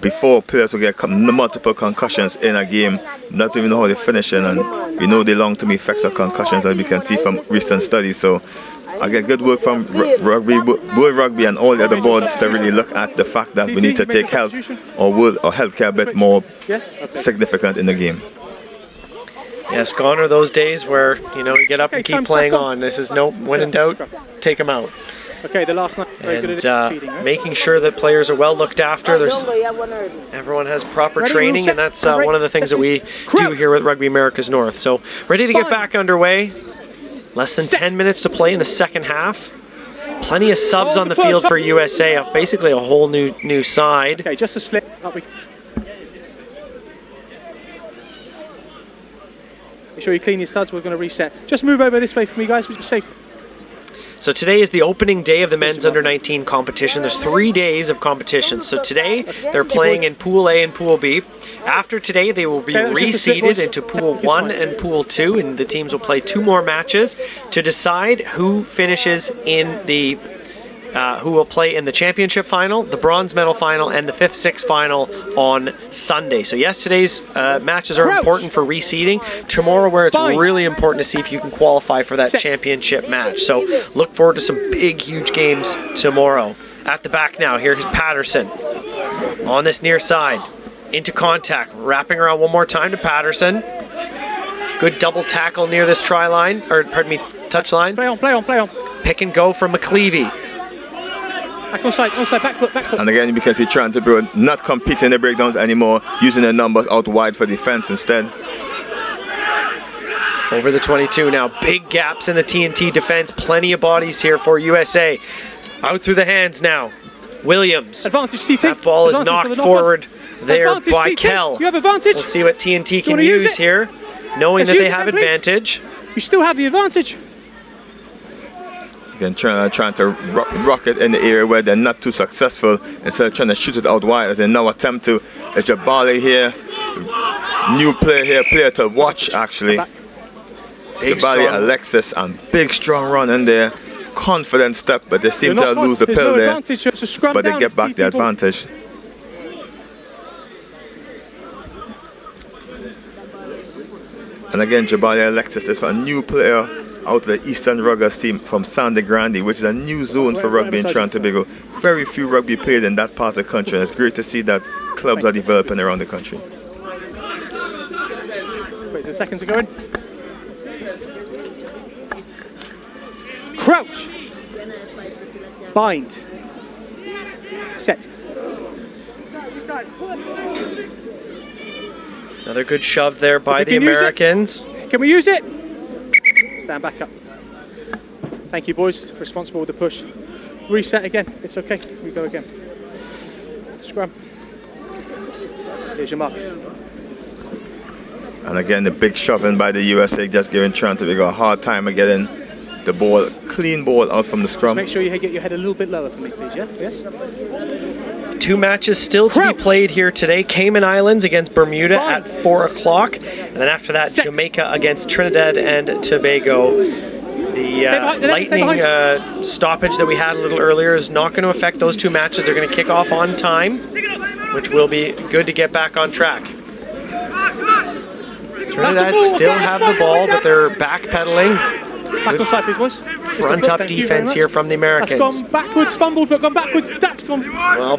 before players will get multiple concussions in a game, not even know how they finish it, and we know the long-term effects of concussions as we can see from recent studies. So I get good work from Rugby, World Rugby and all the other boards to really look at the fact that we need to take health or healthcare a bit more significant in the game. Yes, gone are those days where, you know, you get up and keep playing on. This is no, when in doubt, take them out. Okay, the last night, very good at feeding, right? Making sure that players are well looked after. Everyone has proper training, and that's one of the things that we do here with Rugby Americas North. So ready to get back underway. Less than 10 minutes to play in the second half. Plenty of subs on the field for USA. Basically a whole new side. Okay, just a slip. Make sure you clean your studs. We're going to reset. Just move over this way for me, guys. We're safe. So today is the opening day of the men's under-19 competition. There's 3 days of competition. So today they're playing in Pool A and Pool B. After today they will be reseeded into Pool 1 and Pool 2, and the teams will play 2 more matches to decide who finishes in the who will play in the championship final, the bronze medal final, and the 5th, 6th final on Sunday. So yesterday's matches are important for reseeding. Tomorrow, where it's really important to see if you can qualify for that championship match. So look forward to some big, huge games tomorrow. At the back now, here's Patterson on this near side. Into contact, wrapping around one more time to Patterson. Good double tackle near this try line, or pardon me, touch line. Play on. Pick and go from McLeavy. Back onside, back foot. And again, because he's trying to not compete in the breakdowns anymore, using the numbers out wide for defense instead. Over the 22 now. Big gaps in the TNT defense. Plenty of bodies here for USA. Out through the hands now. Williams. Advantage TT. That ball is knocked forward there by Kell. You have advantage. We'll see what TNT can use here, knowing that they have advantage. You still have the advantage. Again, trying to rock it in the area where they're not too successful, instead of trying to shoot it out wide as they now attempt to. There's Jabali here, new player here, player to watch actually. Jabali, Alexis, and big strong run in there. Confident step, but they seem to lose the pill there. But they get back the advantage. And again, Jabali, Alexis, this one, a new player out of the Eastern Ruggers team from Sangre Grande, which is a new zone for rugby in Trinidad and Tobago. Very few rugby played in that part of the country, and it's great to see that clubs are developing around the country. Wait, the seconds are going. Crouch. Bind. Set. Another good shove there by the Americans. Can we use it? Stand back up. Thank you, boys, for responsible with the push. Reset again. It's okay. We go again. Scrum. Here's your mark. And again, the big shoving by the USA, just giving Trinidad and Tobago a hard time of getting the ball, clean ball out from the scrum. Just make sure you get your head a little bit lower for me, please. Yeah. Yes. 2 matches still to be played here today. Cayman Islands against Bermuda at 4 o'clock. And then after that, Jamaica against Trinidad and Tobago. The lightning stoppage that we had a little earlier is not going to affect those 2 matches. They're going to kick off on time, which will be good to get back on track. Trinidad still have the ball, but they're backpedaling. Back on side, please, boys. Front up defense here from the Americans. That's gone backwards, fumbled, but gone backwards. That's gone. Well,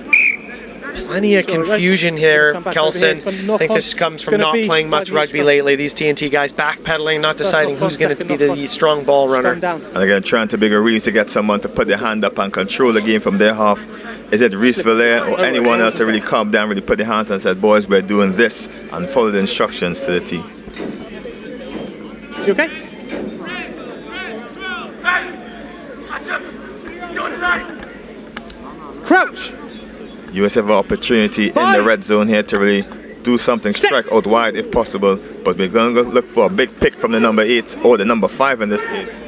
plenty of confusion here, Kelson. I think this comes from not playing much rugby lately. These TNT guys backpedaling, not deciding who's going to be the strong ball runner. And again, trying to bigger reads to get someone to put their hand up and control the game from their half. Is it Reese Villaire or anyone else to really calm down, really put their hands and said, boys, we're doing this, and follow the instructions to the team. You okay? Crouch. USA have an opportunity in the red zone here to really do something, strike out wide if possible, but we're going to look for a big pick from the number 8 or the number 5 in this case.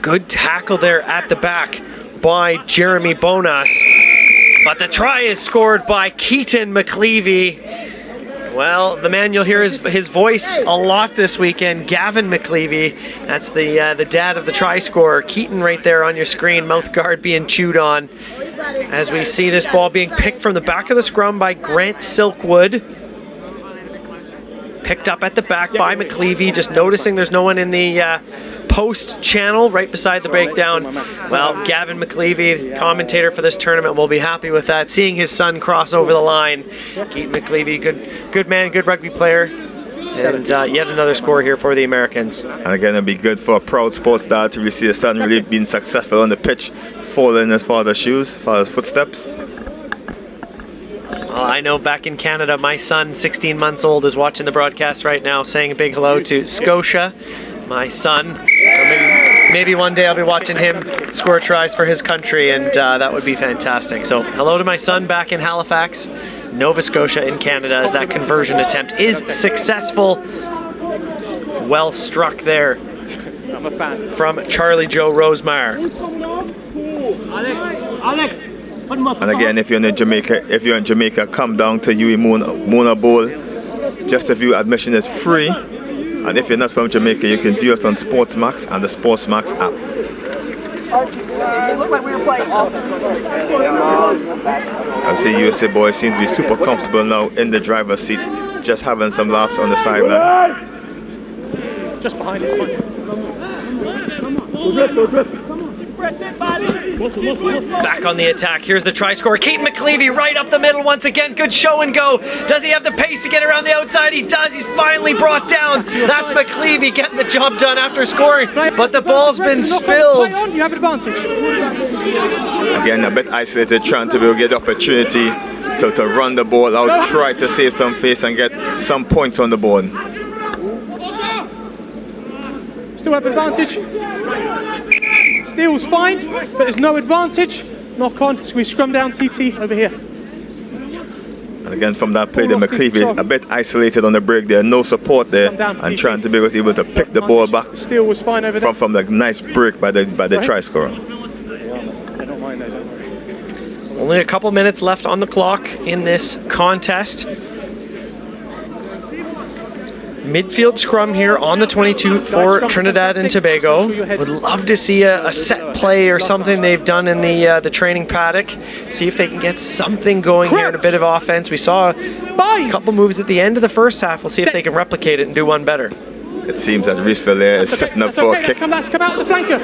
Good tackle there at the back by Jeremy Bonas, but the try is scored by Keaton McLeavy. Well, the man you'll hear his voice a lot this weekend, Gavin McLeavy. That's the dad of the try scorer. Keaton right there on your screen, mouth guard being chewed on. As we see this ball being picked from the back of the scrum by Grant Silkwood. Picked up at the back by McLeavy, just noticing there's no one in the post channel right beside the breakdown. Well, Gavin McLeavy, commentator for this tournament, will be happy with that, seeing his son cross over the line. Keaton McLeavy, good man, good rugby player. And yet another score here for the Americans. And again, it'll be good for a proud sports dad to really see his son really being successful on the pitch, following in his father's shoes, father's footsteps. Well, I know back in Canada, my son, 16 months old, is watching the broadcast right now, saying a big hello to Scotia, my son. So maybe one day I'll be watching him score tries for his country, and that would be fantastic. So hello to my son back in Halifax, Nova Scotia in Canada, as that conversion attempt is successful. Well struck there from Charlie Joe Rosemar. Alex. And again, if you're in Jamaica, come down to UE Mona Bowl. Just a view, admission is free. And if you're not from Jamaica, you can view us on SportsMax and the SportsMax app. It looked like we were playing offense. I see USA boys seem to be super comfortable now in the driver's seat, just having some laps on the sideline. Just behind this one. Back on the attack. Here's the try scorer, Keaton McLeavy, right up the middle once again. Good show and go. Does he have the pace to get around the outside? He does. He's finally brought down. That's McLeavy getting the job done after scoring. But the ball's been spilled. You have advantage. Again, a bit isolated, trying to get the opportunity to run the ball out, try to save some face and get some points on the board. Still have advantage. Steel's fine, but there's no advantage. Knock on, so we scrum down TT over here. And again, from that play, the McLeavy a bit isolated on the break there, no support there, and trying to be able to pick the ball back. Steel was fine over there. From the nice break by the try scorer. Only a couple minutes left on the clock in this contest. Midfield scrum here on the 22 for Trinidad and Tobago. Would love to see a set play or something they've done in the training paddock. See if they can get something going here and a bit of offense. We saw a couple moves at the end of the first half. We'll see if they can replicate it and do one better. It seems that Reesville there is setting up for a kick. Let's come out the flanker.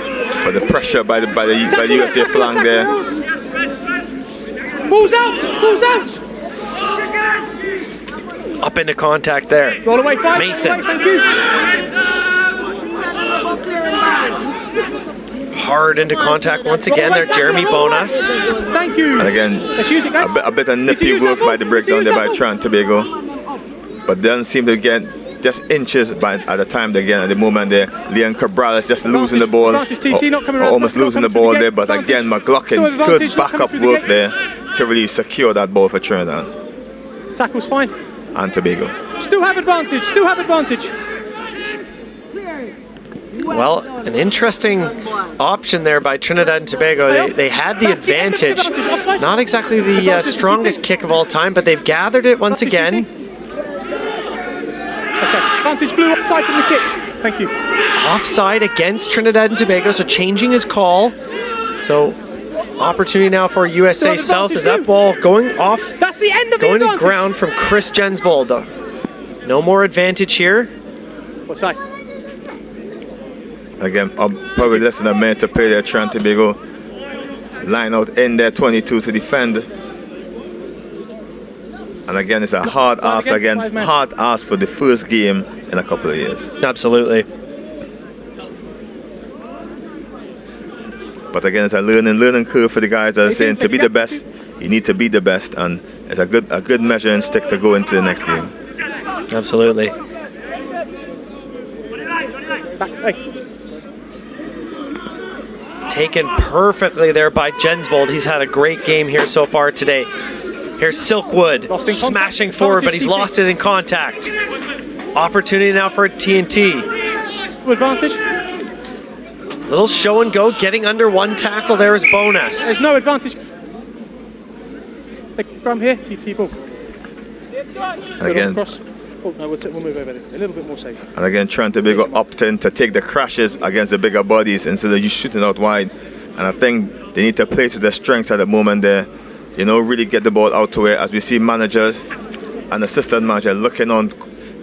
But the pressure by the USA flank there. Balls out! Balls out! Up into contact there. Roll away, fine. Mason. Roll away, thank you. Hard into contact once again there, Jeremy Bonas. Thank you. And again, a bit of nippy work by the breakdown there by Trinidad and Tobago. But doesn't seem to get just inches at the time again at the moment there. Leon Cabral is just losing the ball. Almost losing the ball there, but again, McLaughlin, good backup work there to really secure that ball for Trinidad. Tackle's fine. And Tobago. Still have advantage, still have advantage. Well, an interesting option there by Trinidad and Tobago. They had the advantage. Not exactly the strongest kick of all time, but they've gathered it once again. Okay, advantage blue offside from the kick. Thank you. Offside against Trinidad and Tobago, so changing his call. So opportunity now for USA South. Is that ball going off? That's the end of going the to ground from Chris Jensvold. No more advantage here. What's that? Again, probably less than a minute to play there. Trinidad and Tobago line out in their 22 to defend. And again, it's a hard ask hard ask for the first game in a couple of years. Absolutely. But again, it's a learning curve for the guys that are saying to be the best, you need to be the best, and it's a good measuring stick to go into the next game. Absolutely. Taken perfectly there by Jensvold. He's had a great game here so far today. Here's Silkwood smashing forward, but he's lost it in contact. Opportunity now for a TNT. Advantage. Little show and go, getting under one tackle there is Bonas. There's no advantage. From here, TT ball. And again, cross. Oh, no, we'll move over there. A little bit more safe. and again, Tobago opting to take the crashes against the bigger bodies instead of you shooting out wide. And I think they need to play to their strengths at the moment there. You know, really get the ball out to where, as we see managers and assistant manager looking on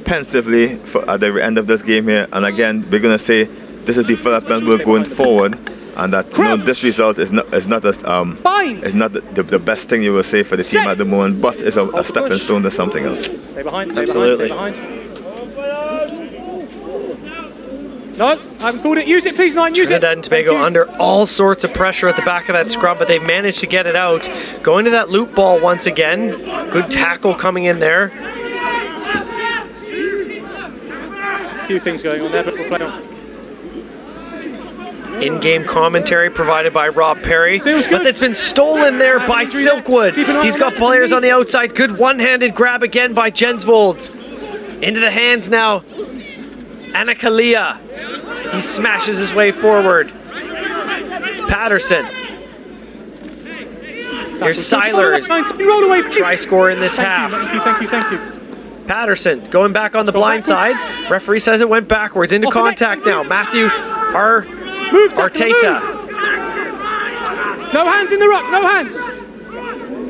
pensively at the end of this game here. And again, we're going to say this is development work going forward, and that this result is not the best thing you will say for the team at the moment, but it's a stepping stone to something else. Stay behind, Absolutely. stay behind. No, I haven't called it. Use it, please, 9. Use Trinidad it. and Tobago under all sorts of pressure at the back of that scrum, but they've managed to get it out. Going to that loop ball once again. Good tackle coming in there. A few things going on there, but we'll play on. In-game commentary provided by Rob Perry, Steals good. but it's been stolen there by Silkwood. Keep an eye He's on got that. players on the outside. Good one-handed grab again by Jensvold. Into the hands now. Anakalia. He smashes his way forward. Patterson. Here's Seiler. Roll away, please. Try score in this half. Thank you. Patterson going back on the blind side. Referee says it went backwards. Into contact now. Matthew Arteta. No hands in the ruck, no hands.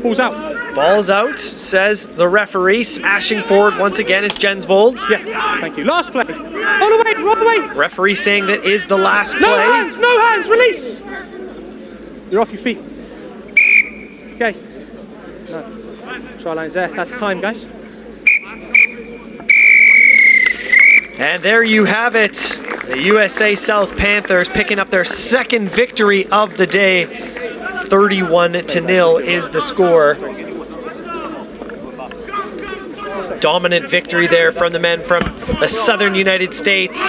Ball's out. Ball's out, says the referee. Smashing forward once again is Jensvold. Yeah, thank you. Last play. Roll away. Referee saying that is the last play. No hands, release. You're off your feet. Okay. No. Try line's there. That's time, guys. And there you have it. The USA South Panthers picking up their second victory of the day. 31-0 is the score. Dominant victory there from the men from the southern United States.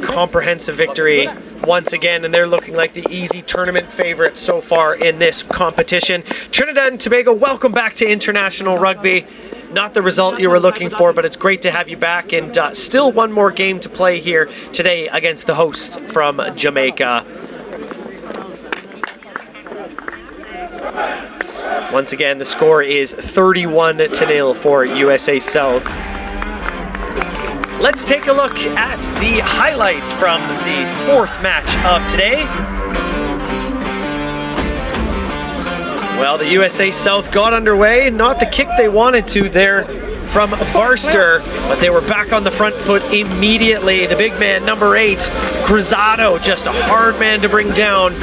Comprehensive victory once again, and they're looking like the easy tournament favorites so far in this competition. Trinidad and Tobago, welcome back to international rugby. Not the result you were looking for, but it's great to have you back, and still one more game to play here today against the hosts from Jamaica. Once again, the score is 31-0 for USA South. Let's take a look at the highlights from the fourth match of today. Well, the USA South got underway, not the kick they wanted to there from Varster, but they were back on the front foot immediately. The big man, number 8, Cruzado, just a hard man to bring down.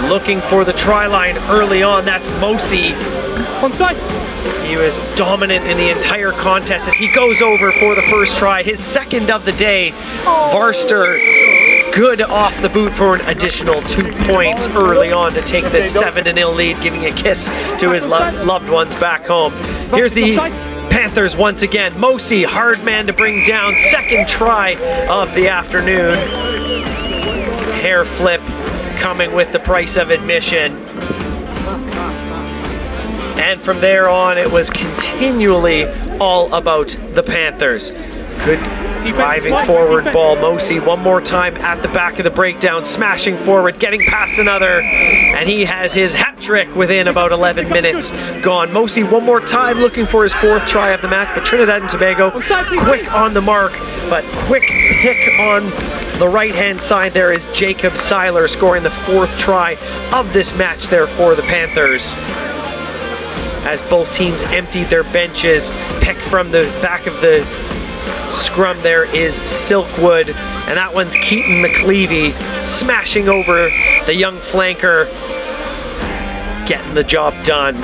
Looking for the try line early on, that's Mosi. Onside. He was dominant in the entire contest as he goes over for the first try, his second of the day. Varster, good off the boot for an additional 2 points early on to take the 7-0 lead, giving a kiss to his loved ones back home. Here's the Panthers once again. Mosi, hard man to bring down, second try of the afternoon. Hair flip coming with the price of admission. And from there on, it was continually all about the Panthers. Good driving forward ball. Mosi one more time at the back of the breakdown, smashing forward, getting past another, and he has his hat trick within about 11 minutes gone. Mosi one more time looking for his 4th try of the match, but Trinidad and Tobago quick on the mark, but quick pick on the right-hand side there is Jacob Seiler, scoring the 4th try of this match there for the Panthers. As both teams emptied their benches, pick from the back of the scrum there is Silkwood, and that one's Keaton McLeavy smashing over the young flanker, getting the job done.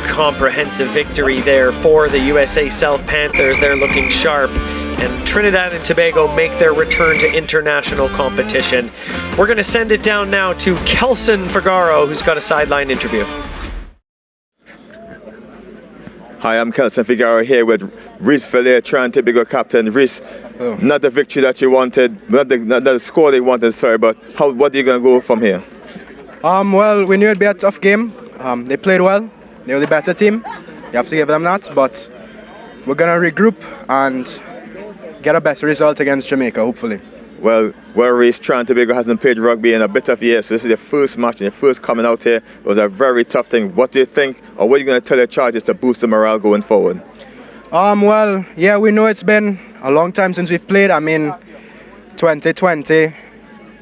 Comprehensive victory there for the USA South Panthers. They're looking sharp, and Trinidad and Tobago make their return to international competition. We're going to send it down now to Kelson Figaro, who's got a sideline interview. Hi, I'm Kelson Figaro here with Rhys Villiers, Trinidad and Tobago captain. Rhys, not the victory that you wanted, not the score they wanted, sorry, but what are you going to go from here? Well, we knew it'd be a tough game. They played well. They were the better team. You have to give them that, but we're going to regroup and get a better result against Jamaica, hopefully. Well, Reese, Trinidad and Tobago hasn't played rugby in a bit of years, so this is your first match and your first coming out here. It was a very tough thing. What do you think, or what are you going to tell your charges to boost the morale going forward? Well, yeah, we know it's been a long time since we've played. I mean, 2020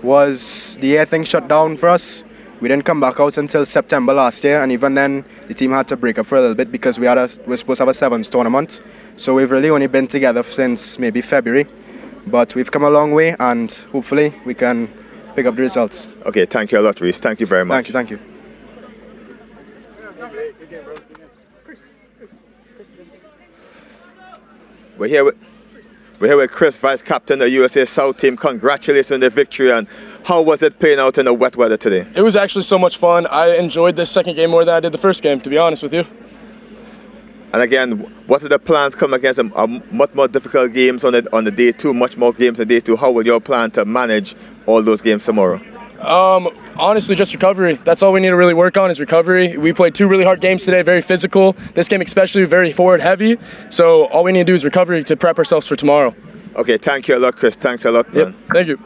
was the year things shut down for us. We didn't come back out until September last year, and even then, the team had to break up for a little bit because we're supposed to have a sevens tournament. So we've really only been together since maybe February. But we've come a long way, and hopefully we can pick up the results. Okay, thank you a lot, Reese. Thank you very much. Thank you. We're here with Chris, Vice Captain of the USA South Team. Congratulations on the victory, and how was it playing out in the wet weather today? It was actually so much fun. I enjoyed this second game more than I did the first game, to be honest with you. And again, what are the plans coming against a much more difficult games on the day two, much more games on day two? How will you plan to manage all those games tomorrow? Honestly, just recovery. That's all we need to really work on is recovery. We played 2 really hard games today, very physical. This game especially very forward heavy. So all we need to do is recovery to prep ourselves for tomorrow. Okay, thank you a lot, Chris. Thanks a lot, man. Yep, thank you.